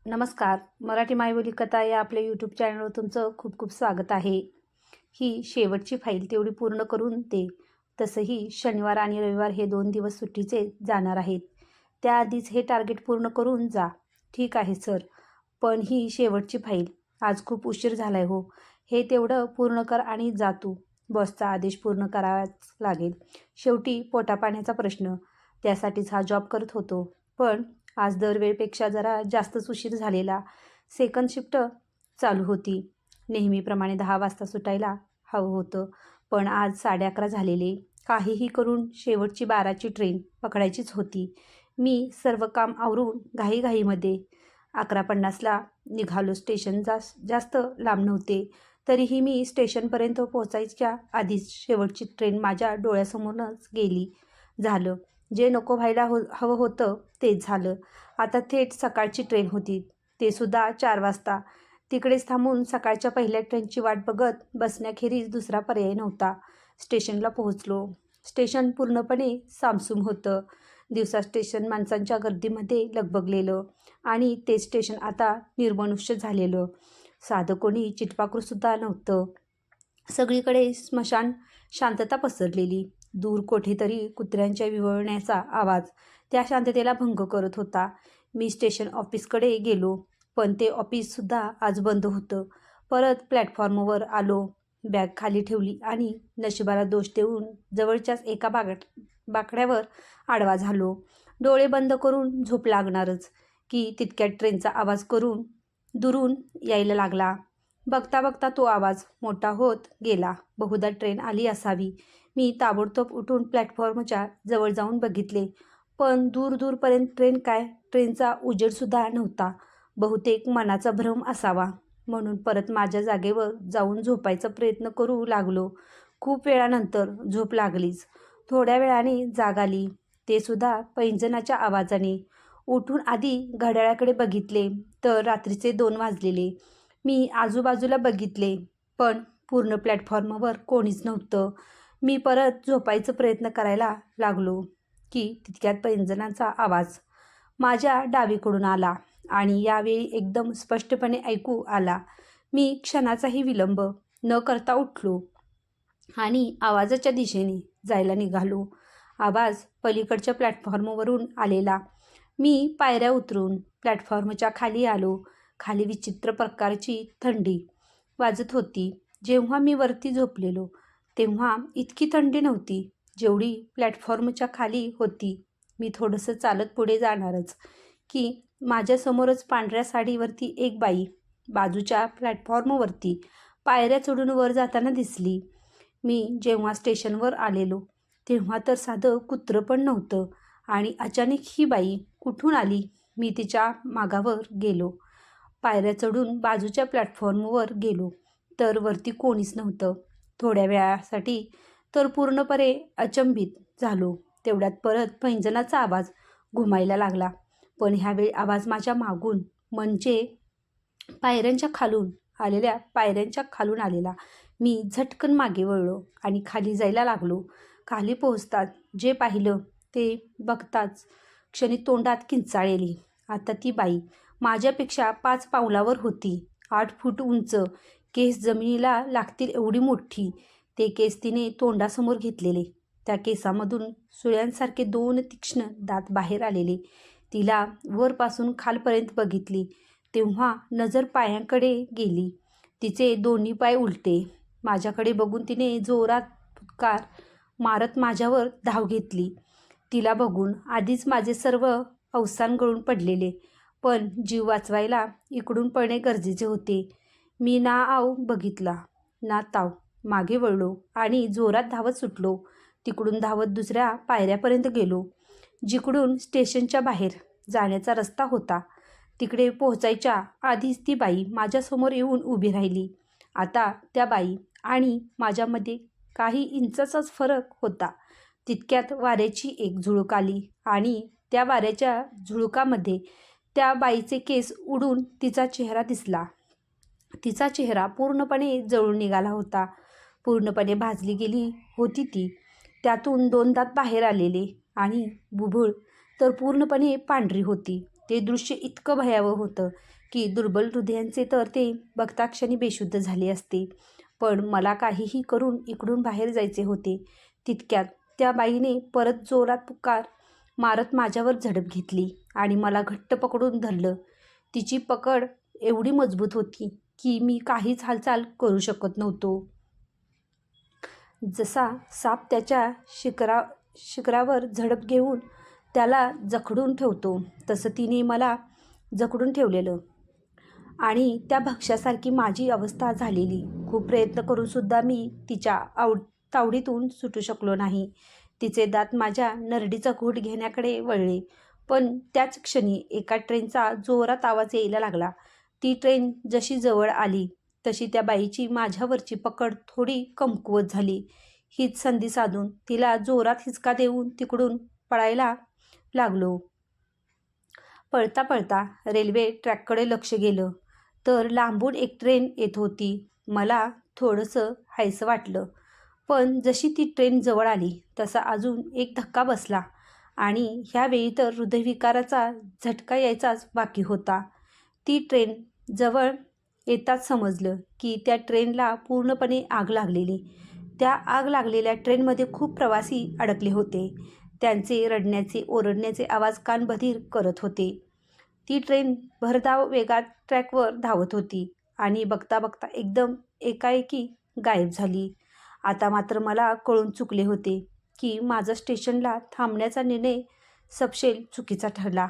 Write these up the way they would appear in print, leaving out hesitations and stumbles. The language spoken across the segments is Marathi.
नमस्कार. मराठी मायबोली कथा या आपल्या यूट्यूब चॅनलवर तुमचं खूप खूप स्वागत आहे. ही शेवटची फाईल तेवढी पूर्ण करून दे. तसंही शनिवार आणि रविवार हे 2 दिवस सुट्टीचे जाणार आहेत. त्याआधीच हे टार्गेट पूर्ण करून जा. ठीक आहे सर, पण ही शेवटची फाईल. आज खूप उशीर झालाय हो. हे तेवढं पूर्ण कर आणि जा तू. बॉसचा आदेश पूर्ण करावाच लागेल. शेवटी पोटापाण्याचा प्रश्न. त्यासाठीच हा जॉब करत होतो. पण आज दरवेळेपेक्षा जरा जास्तच उशीर झालेला. सेकंड शिफ्ट चालू होती. नेहमीप्रमाणे 10 वाजता सुटायला हवं होतं, पण आज 11:30 झालेले. काहीही करून शेवटची 12ची ट्रेन पकडायचीच होती. मी सर्व काम आवरून घाईघाईमध्ये 11:50ला निघालो. स्टेशन जास्त लांब नव्हते. तरीही मी स्टेशनपर्यंत पोहोचायच्या आधीच शेवटची ट्रेन माझ्या डोळ्यासमोरूनच गेली. झालं. जे नको व्हायला हवं होतं तेच झालं. आता थेट सकाळची ट्रेन होती, ते सुद्धा 4 वाजता. तिकडेच थांबून सकाळच्या पहिल्या ट्रेनची वाट बघत बसण्याखेरीज दुसरा पर्याय नव्हता. स्टेशनला पोहोचलो. स्टेशन पूर्णपणे सामसूम होतं. दिवसा स्टेशन माणसांच्या गर्दीमध्ये लगबगलेलं आणि ते स्टेशन आता निर्मनुष्य झालेलं. साधं कोणी चिटपाखरूसुद्धा नव्हतं. सगळीकडे स्मशान शांतता पसरलेली. दूर कोठेतरी कुत्र्यांच्या विव्हळण्याचा आवाज त्या शांततेला भंग करत होता. मी स्टेशन ऑफिसकडे गेलो, पण ते ऑफिससुद्धा आज बंद होतं. परत प्लॅटफॉर्मवर आलो. बॅग खाली ठेवली आणि नशिबाला दोष देऊन जवळच्याच एका बाकड्यावर आडवा झालो. डोळे बंद करून झोप लागणारच की तितक्यात ट्रेनचा आवाज दुरून यायला लागला. बघता बघता तो आवाज मोठा होत गेला. बहुधा ट्रेन आली असावी. मी ताबडतोब उठून प्लॅटफॉर्मच्या जवळ जाऊन बघितले, पण दूरपर्यंत ट्रेन काय, ट्रेनचा उजेडसुद्धा नव्हता. बहुतेक मनाचा भ्रम असावा. म्हणून परत माझ्या जागेवर जाऊन झोपायचा प्रयत्न करू लागलो. खूप वेळानंतर झोप लागलीच. थोड्या वेळाने जाग आली, ते सुद्धा पैंजणाच्या आवाजाने. उठून आधी घड्याळाकडे बघितले तर रात्रीचे 2 वाजलेले. मी आजूबाजूला बघितले, पण पूर्ण प्लॅटफॉर्मवर कोणीच नव्हतं. मी परत झोपायचा प्रयत्न करायला लागलो की तितक्यात पैंजणाचा आवाज माझ्या डावीकडून आला आणि यावेळी एकदम स्पष्टपणे ऐकू आला. मी क्षणाचाही विलंब न करता उठलो आणि आवाजाच्या दिशेने जायला निघालो. आवाज पलीकडच्या प्लॅटफॉर्मवरून आलेला. मी पायऱ्या उतरून प्लॅटफॉर्मच्या खाली आलो. खाली विचित्र प्रकारची थंडी वाजत होती. जेव्हा मी वरती झोपलेलो तेव्हा इतकी थंडी नव्हती जेवढी प्लॅटफॉर्मच्या खाली होती. मी थोडंसं चालत पुढे जाणारच की माझ्यासमोरच पांढऱ्या साडीवरती एक बाई बाजूच्या प्लॅटफॉर्मवरती पायऱ्या चढून वर जाताना दिसली. मी जेव्हा स्टेशनवर आलेलो तेव्हा तर साधं कुत्रं पण नव्हतं आणि अचानक ही बाई कुठून आली. मी तिच्या मागावर गेलो. पायऱ्या चढून बाजूच्या प्लॅटफॉर्मवर गेलो तर वरती कोणीच नव्हतं. थोड्या वेळासाठी तर पूर्णपणे अचंबित झालो. तेवढ्यात परत पैंजणाचा आवाज घुमायला लागला, पण ह्यावेळी आवाज माझ्या मागून, म्हणजे पायऱ्यांच्या खालून आलेला. मी झटकन मागे वळलो आणि खाली जायला लागलो. खाली पोहोचताच जे पाहिलं ते बघताच क्षणी तोंडात किंचाळली. आता ती बाई माझ्यापेक्षा 5 पावलावर होती. 8 फूट उंच, केस जमिनीला लागतील एवढी मोठी. ते केस तिने तोंडासमोर घेतलेले. त्या केसामधून सुळ्यांसारखे 2 तीक्ष्ण दात बाहेर आलेले. तिला वरपासून खालपर्यंत बघितली तेव्हा नजर पायांकडे गेली. तिचे दोन्ही पाय उलटे. माझ्याकडे बघून तिने जोरात फुटकार मारत माझ्यावर धाव घेतली. तिला बघून आधीच माझे सर्व अवसान गळून पडलेले, पण जीव वाचवायला इकडून पळणे गरजेचे होते. मी ना आव बघितला ना ताव. मागे वळलो आणि जोरात धावत सुटलो. तिकडून धावत दुसऱ्या पायऱ्यापर्यंत गेलो, जिकडून स्टेशनच्या बाहेर जाण्याचा रस्ता होता. तिकडे पोहोचायच्या आधीच ती बाई माझ्यासमोर येऊन उभी राहिली. आता त्या बाई आणि माझ्यामध्ये काही इंचाचाच फरक होता. तितक्यात वाऱ्याची एक झुळूक आली आणि त्या वाऱ्याच्या झुळुकामध्ये त्या बाईचे केस उडून तिचा चेहरा दिसला. तिचा चेहरा पूर्णपणे जळून निघाला होता. पूर्णपणे भाजली गेली होती ती. त्यातून 2 दात बाहेर आलेले आणि बुबुळ तर पूर्णपणे पांढरी होती. ते दृश्य इतकं भयावह होतं की दुर्बल हृदयांचे तर ते बघताक्षणी बेशुद्ध झाले असते. पण मला काहीही करून इकडून बाहेर जायचे होते. तितक्यात त्या बाईने परत जोरात पुकार मारत माझ्यावर झडप घेतली आणि मला घट्ट पकडून धरलं. तिची पकड एवढी मजबूत होती की मी काहीच हालचाल करू शकत नव्हतो. जसा साप त्याच्या शिखरावर झडप घेऊन त्याला जखडून ठेवतो, तसं तिने मला जखडून ठेवलेलं आणि त्या भक्ष्यासारखी माझी अवस्था झालेली. खूप प्रयत्न करूनसुद्धा मी तिच्या तावडीतून सुटू शकलो नाही. तिचे दात माझ्या नरडीचा घोट घेण्याकडे वळले. पण त्याच क्षणी एका ट्रेनचा जोरात आवाज यायला लागला. ती ट्रेन जशी जवळ आली तशी त्या बाईची माझ्यावरची पकड थोडी कमकुवत झाली. हीच संधी साधून तिला जोरात हिसका देऊन तिकडून पळायला लागलो. पळता पळता रेल्वे ट्रॅककडे लक्ष गेलं तर लांबून एक ट्रेन येत होती. मला थोडंसं हायसं वाटलं. पण जशी ती ट्रेन जवळ आली तसा अजून एक धक्का बसला आणि ह्यावेळी तर हृदयविकाराचा झटका यायचाच बाकी होता. ती ट्रेन जवळ येताच समजलं की त्या ट्रेनला पूर्णपणे आग लागलेली. त्या आग लागलेल्या ट्रेनमध्ये खूप प्रवासी अडकले होते. त्यांचे रडण्याचे ओरडण्याचे आवाज कानबधीर करत होते. ती ट्रेन भरधाव वेगात ट्रॅकवर धावत होती आणि बघता बघता एकदम एकाएकी गायब झाली. आता मात्र मला कळून चुकले होते की माझा स्टेशनला थांबण्याचा निर्णय सपशेल चुकीचा ठरला.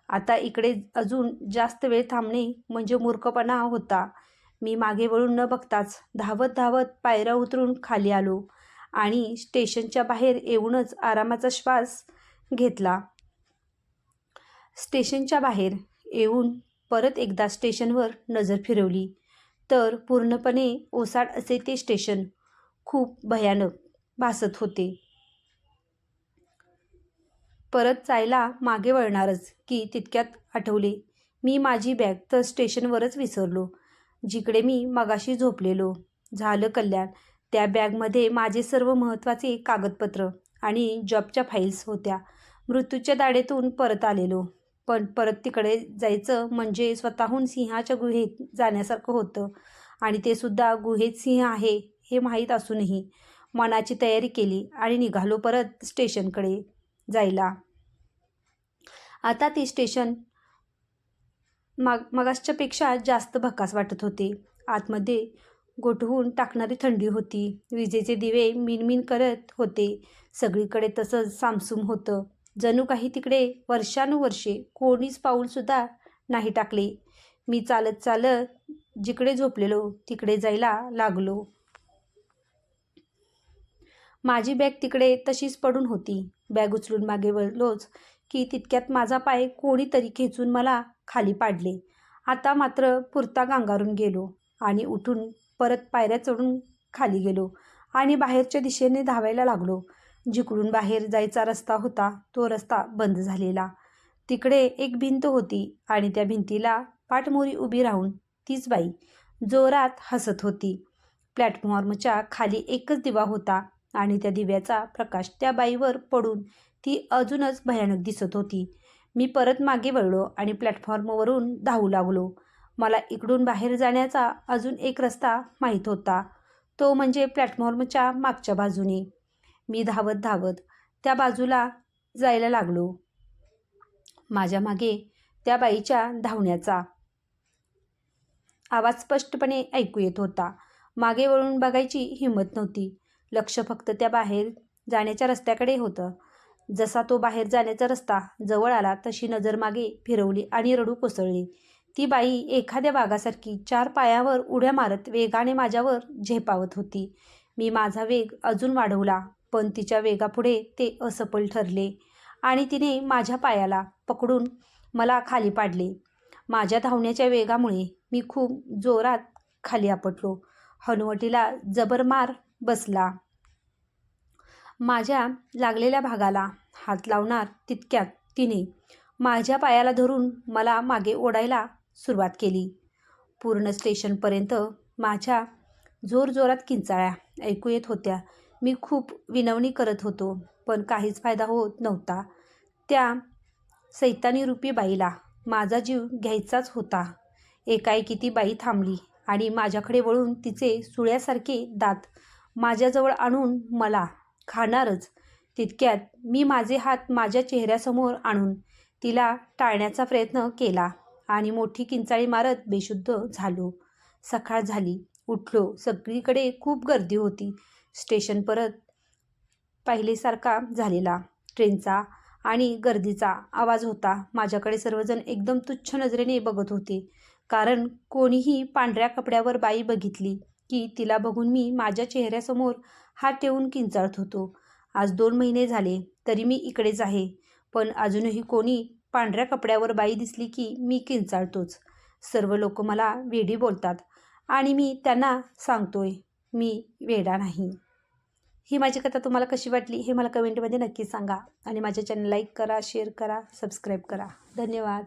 आता इकडे अजून जास्त वेळ थांबणे म्हणजे मूर्खपणा होता. मी मागे वळून न बघताच धावत धावत पायऱ्या उतरून खाली आलो आणि स्टेशनच्या बाहेर येऊनच आरामाचा श्वास घेतला. स्टेशनच्या बाहेर येऊन परत एकदा स्टेशनवर नजर फिरवली तर पूर्णपणे ओसाड असे ते स्टेशन खूप भयानक भासत होते. परत जायला मागे वळणारच की तितक्यात आठवले मी माझी बॅग तर स्टेशनवरच विसरलो, जिकडे मी मगाशी झोपलेलो. झालं कल्याण. त्या बॅगमध्ये माझे सर्व महत्त्वाचे कागदपत्र आणि जॉबच्या फाईल्स होत्या. मृत्यूच्या दाढेतून परत आलेलो. पण परत तिकडे जायचं म्हणजे स्वतःहून सिंहाच्या गुहेत जाण्यासारखं होतं आणि ते सुद्धा गुहेत सिंह आहे हे माहीत असूनही मनाची तयारी केली आणि निघालो परत स्टेशनकडे जायला. आता ते स्टेशन मगासच्यापेक्षा जास्त भकास वाटत होते. आतमध्ये गोठवून टाकणारी थंडी होती. विजेचे दिवे मिणमिण करत होते. सगळीकडे तसंच सामसूम होतं. जणू काही तिकडे वर्षानुवर्षे कोणीच पाऊलसुद्धा नाही टाकले. मी चालत चालत जिकडे झोपलेलो तिकडे जायला लागलो. माझी बॅग तिकडे तशीच पडून होती. बॅग उचलून मागे वळलोच की तितक्यात माझा पाय कोणीतरी खेचून मला खाली पाडले. आता मात्र पुरता गांगारून गेलो आणि उठून परत पायऱ्या चढून खाली गेलो आणि बाहेरच्या दिशेने धावायला लागलो. जिकडून बाहेर जायचा रस्ता होता तो रस्ता बंद झालेला. तिकडे एक भिंत होती आणि त्या भिंतीला पाठमोरी उभी राहून तीच बाई जोरात हसत होती. प्लॅटफॉर्मच्या खाली एकच दिवा होता आणि त्या दिव्याचा प्रकाश त्या बाईवर पडून ती अजूनच भयानक दिसत होती. मी परत मागे वळलो आणि प्लॅटफॉर्मवरून धावू लागलो. मला इकडून बाहेर जाण्याचा अजून एक रस्ता माहीत होता, तो म्हणजे प्लॅटफॉर्मच्या मागच्या बाजूने. मी धावत धावत त्या बाजूला जायला लागलो. माझ्या मागे त्या बाईच्या धावण्याचा आवाज स्पष्टपणे ऐकू येत होता. मागे वळून बघायची हिंमत नव्हती. लक्ष फक्त त्या बाहेर जाण्याच्या रस्त्याकडे होतं. जसा तो बाहेर जाण्याचा रस्ता जवळ आला तशी नजर मागे फिरवली आणि रडू कोसळले. ती बाई एखाद्या वाघासारखी 4 पायावर उड्या मारत वेगाने माझ्यावर झेपावत होती. मी माझा वेग अजून वाढवला पण तिच्या वेगापुढे ते असफल ठरले आणि तिने माझ्या पायाला पकडून मला खाली पाडले. माझ्या धावण्याच्या वेगामुळे मी खूप जोरात खाली आपटलो. हनुवटीला जबर मार बसला. माझ्या लागलेल्या भागाला हात लावणार तितक्यात तिने माझ्या पायाला धरून मला मागे ओढायला सुरुवात केली. पूर्ण स्टेशनपर्यंत माझ्या जोरजोरात किंचाळ्या ऐकू येत होत्या. मी खूप विनवणी करत होतो पण काहीच फायदा होत नव्हता. त्या सैतानीरूपी बाईला माझा जीव घ्यायचाच होता. एकाएकी ती बाई थांबली आणि माझ्याकडे वळून तिचे सुळ्यासारखे दात माझ्याजवळ आणून मला खाणारच तितक्यात मी माझे हात माझ्या चेहऱ्यासमोर आणून तिला टाळण्याचा प्रयत्न केला आणि मोठी किंचाळी मारत बेशुद्ध झालो. सकाळ झाली. उठलो. सगळीकडे खूप गर्दी होती. स्टेशन परत पहिलेसारखा झालेला. ट्रेनचा आणि गर्दीचा आवाज होता. माझ्याकडे सर्वजण एकदम तुच्छ नजरेने बघत होते. कारण कोणीही पांढऱ्या कपड्यावर बाई बघितली की तिला बघून मी माझ्या चेहऱ्यासमोर हात ठेवून किंचाळत होतो. आज 2 महिने झाले तरी मी इकडेच आहे. पण अजूनही कोणी पांढऱ्या कपड्यावर बाई दिसली की मी किंचाळतोच. सर्व लोक मला वेडी बोलतात आणि मी त्यांना सांगतोय मी वेडा नाही. ही माझी कथा तुम्हाला कशी वाटली हे मला कमेंटमध्ये नक्की सांगा आणि माझ्या चॅनल लाईक करा, शेअर करा, सबस्क्राईब करा. धन्यवाद.